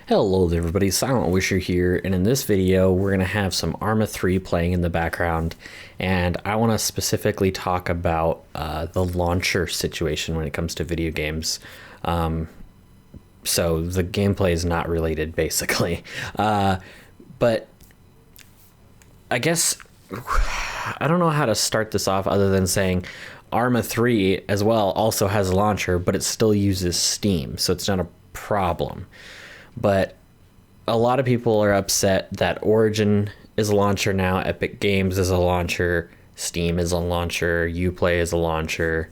Hello there everybody, Silentwisher here, and in this video we're going to have some Arma 3 playing in the background, and I want to specifically talk about the launcher situation when it comes to video games. So the gameplay is not related basically, but I guess I don't know how to start this off other than saying Arma 3 as well also has a launcher, but it still uses Steam, so it's not a problem. But a lot of people are upset that Origin is a launcher now, Epic Games is a launcher, Steam is a launcher, Uplay is a launcher.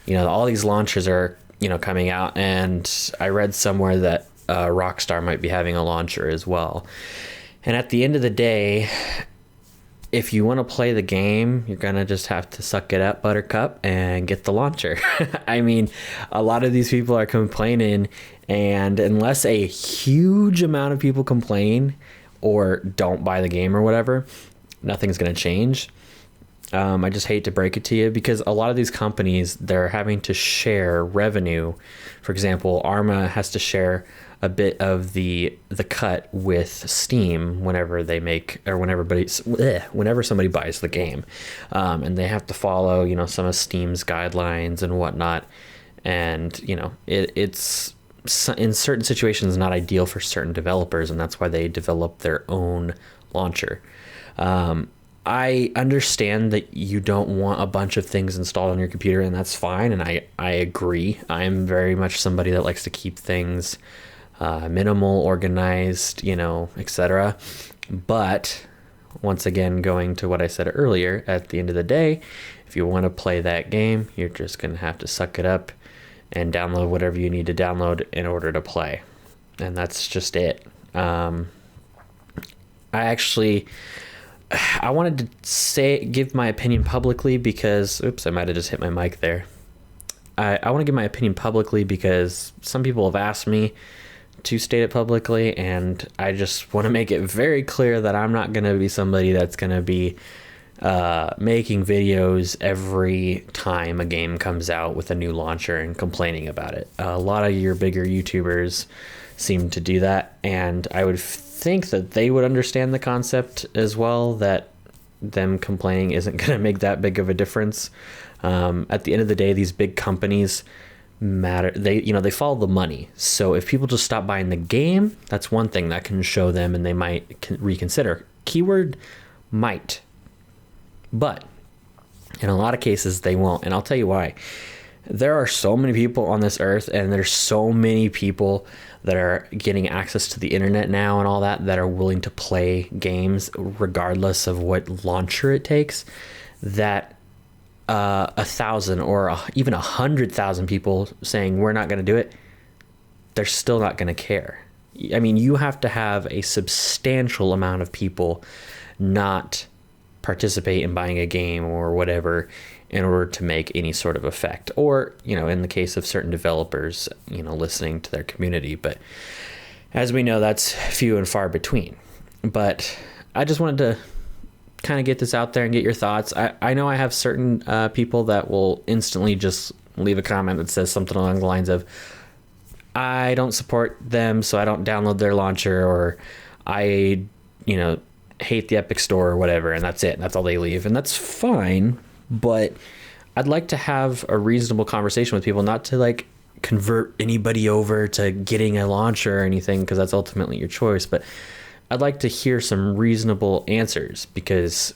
You know, all these launchers are, coming out, and I read somewhere that Rockstar might be having a launcher as well. And at the end of the day, if you want to play the game, you're going to just have to suck it up, Buttercup, and get the launcher. I mean, a lot of these people are complaining, and unless a huge amount of people complain or don't buy the game or whatever, nothing's going to change. I just hate to break it to you, because a lot of these companies, they're having to share revenue. For example, Arma has to share a bit of the cut with Steam whenever they make, or whenever somebody buys the game, and they have to follow some of Steam's guidelines and whatnot. And it's in certain situations not ideal for certain developers, and that's why they develop their own launcher. I understand that you don't want a bunch of things installed on your computer, and that's fine, and I agree. I'm very much somebody that likes to keep things minimal, organized, etc. But once again, going to what I said earlier, at the end of the day, if you want to play that game, you're just going to have to suck it up and download whatever you need to download in order to play. And that's just it. I wanted to give my opinion publicly because, oops, I might have just hit my mic there. I want to give my opinion publicly because some people have asked me to state it publicly, and I just want to make it very clear that I'm not going to be somebody that's going to be making videos every time a game comes out with a new launcher and complaining about it. A lot of your bigger YouTubers seem to do that, and I would think that they would understand the concept as well, that them complaining isn't going to make that big of a difference. At the end of the day, these big companies matter. They follow the money. So if people just stop buying the game, that's one thing that can show them, and they might reconsider. Keyword might. But in a lot of cases, they won't. And I'll tell you why. There are so many people on this earth, and there's so many people that are getting access to the internet now and all that are willing to play games regardless of what launcher it takes, that 1,000 or even 100,000 people saying we're not going to do it, they're still not going to care. I mean, you have to have a substantial amount of people not participate in buying a game or whatever in order to make any sort of effect, or in the case of certain developers listening to their community. But as we know, that's few and far between. But I just wanted to kind of get this out there and get your thoughts. I know I have certain people that will instantly just leave a comment that says something along the lines of, I don't support them, so I don't download their launcher, or I hate the Epic Store or whatever, and that's it. That's all they leave, and that's fine. But I'd like to have a reasonable conversation with people, not to convert anybody over to getting a launcher or anything, because that's ultimately your choice. But I'd like to hear some reasonable answers, because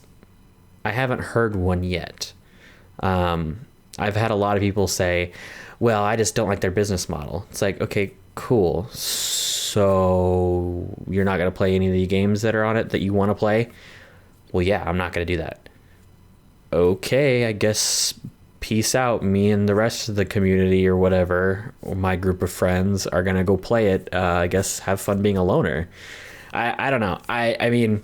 I haven't heard one yet. I've had a lot of people say, well, I just don't like their business model. It's like, okay, cool. So you're not going to play any of the games that are on it that you want to play? Well, yeah, I'm not going to do that. Okay, I guess peace out. Me and the rest of the community or whatever, or my group of friends, are going to go play it. I guess have fun being a loner. I don't know. I mean,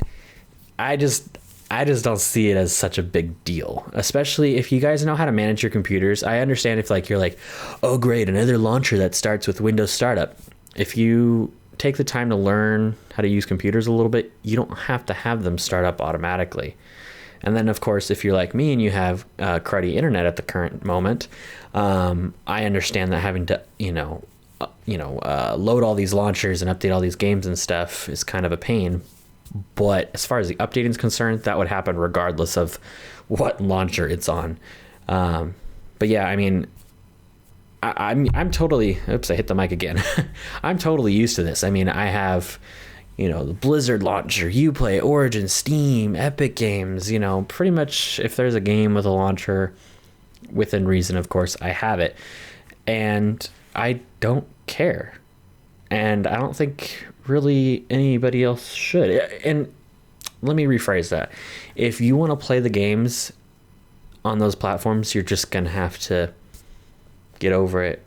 I just don't see it as such a big deal, especially if you guys know how to manage your computers. I understand if you're like, oh great, another launcher that starts with Windows Startup. If you take the time to learn how to use computers a little bit, you don't have to have them start up automatically. And then, of course, if you're like me and you have cruddy internet at the current moment, I understand that having to, load all these launchers and update all these games and stuff is kind of a pain. But as far as the updating is concerned, that would happen regardless of what launcher it's on. But yeah, I mean, I'm totally, oops, I hit the mic again. I'm totally used to this. I mean, I have, the Blizzard launcher, Uplay, Origin, Steam, Epic Games, pretty much if there's a game with a launcher, within reason, of course, I have it. And I don't care. And I don't think really anybody else should. And let me rephrase that. If you want to play the games on those platforms, you're just going to have to get over it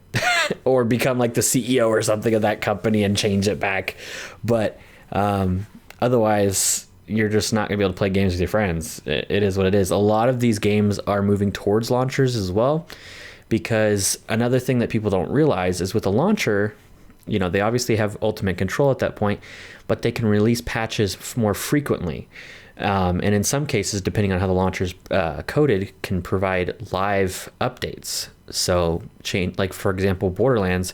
or become like the CEO or something of that company and change it back. But otherwise, you're just not going to be able to play games with your friends. It is what it is. A lot of these games are moving towards launchers as well, because another thing that people don't realize is with a launcher, they obviously have ultimate control at that point, but they can release patches more frequently. And in some cases, depending on how the launcher's coded, can provide live updates. So like for example, Borderlands,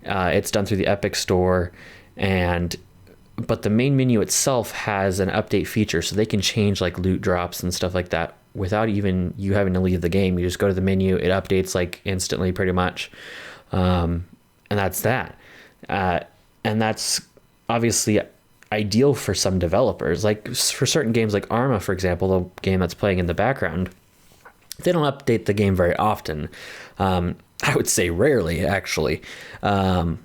it's done through the Epic Store, but the main menu itself has an update feature, so they can change like loot drops and stuff like that without even you having to leave the game. You just go to the menu, it updates like instantly pretty much. And that's that. And that's obviously ideal for some developers. Like for certain games like Arma, for example, the game that's playing in the background, they don't update the game very often. I would say rarely, actually. Now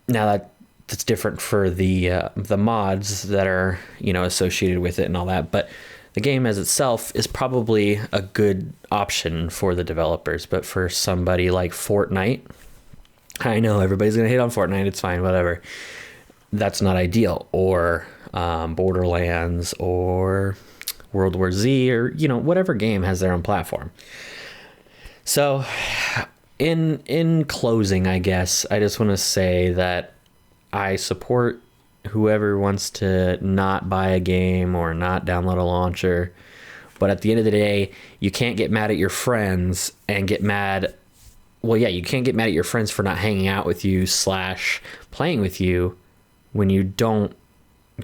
that's different for the mods that are associated with it and all that, but the game as itself is probably a good option for the developers. But for somebody like Fortnite, I know everybody's gonna hate on Fortnite, it's fine, whatever, that's not ideal. Or Borderlands or World War Z, or whatever game has their own platform. So in closing, I guess I just want to say that I support whoever wants to not buy a game or not download a launcher. But at the end of the day, you can't get mad at your friends and get mad. Well, yeah, you can't get mad at your friends for not hanging out with you / playing with you when you don't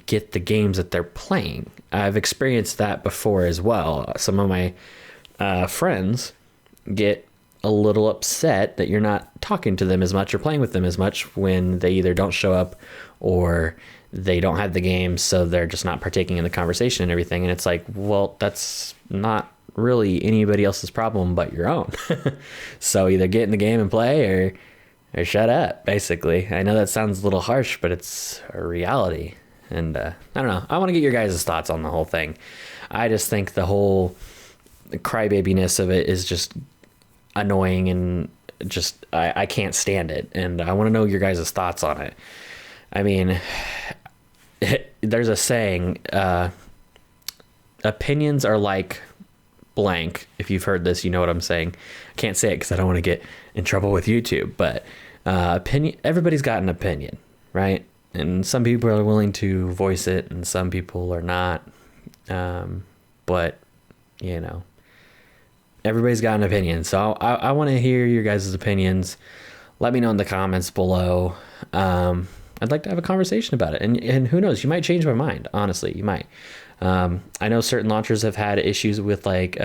get the games that they're playing. I've experienced that before as well. Some of my friends get a little upset that you're not talking to them as much or playing with them as much when they either don't show up or they don't have the game, so they're just not partaking in the conversation and everything. And it's like, well, that's not really anybody else's problem but your own. So either get in the game and play or shut up, basically. I know that sounds a little harsh, but it's a reality. And I don't know. I want to get your guys' thoughts on the whole thing. I just think the whole crybabiness of it is just annoying, and just I can't stand it. And I want to know your guys' thoughts on it. I mean, there's a saying, opinions are like blank. If you've heard this, you know what I'm saying. I can't say it because I don't want to get in trouble with YouTube, but everybody's got an opinion, right? And some people are willing to voice it and some people are not. But everybody's got an opinion. So I want to hear your guys' opinions. Let me know in the comments below. I'd like to have a conversation about it. And who knows, you might change my mind. Honestly, you might. I know certain launchers have had issues with like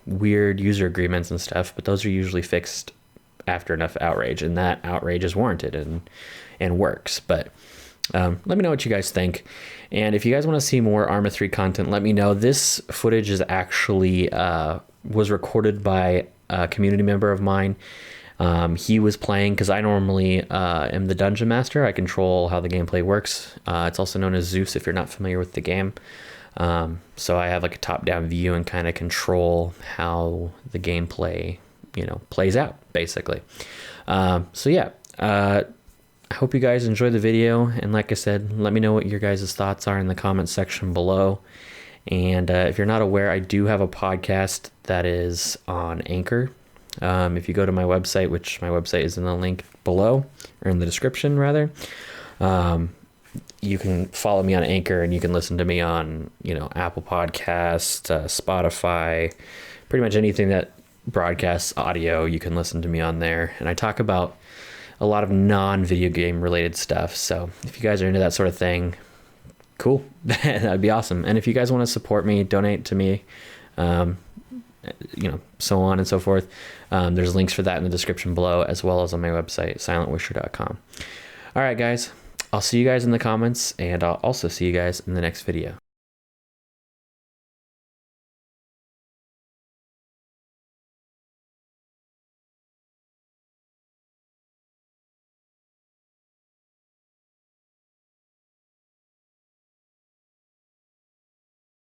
weird user agreements and stuff, but those are usually fixed after enough outrage, and that outrage is warranted and works. But let me know what you guys think. And if you guys want to see more Arma 3 content, let me know. This footage is actually was recorded by a community member of mine. He was playing, because I normally am the dungeon master. I control how the gameplay works. It's also known as Zeus if you're not familiar with the game. So I have like a top-down view and kind of control how the gameplay, plays out, basically. So yeah, I hope you guys enjoyed the video. And like I said, let me know what your guys' thoughts are in the comments section below. And if you're not aware, I do have a podcast that is on Anchor. If you go to my website, which my website is in the link below, or in the description rather, you can follow me on Anchor, and you can listen to me on, Apple Podcasts, Spotify, pretty much anything that broadcasts audio, you can listen to me on there. And I talk about a lot of non-video game related stuff. So if you guys are into that sort of thing, cool. That'd be awesome. And if you guys want to support me, donate to me, so on and so forth, there's links for that in the description below, as well as on my website, silentwisher.com. All right, guys, I'll see you guys in the comments, and I'll also see you guys in the next video.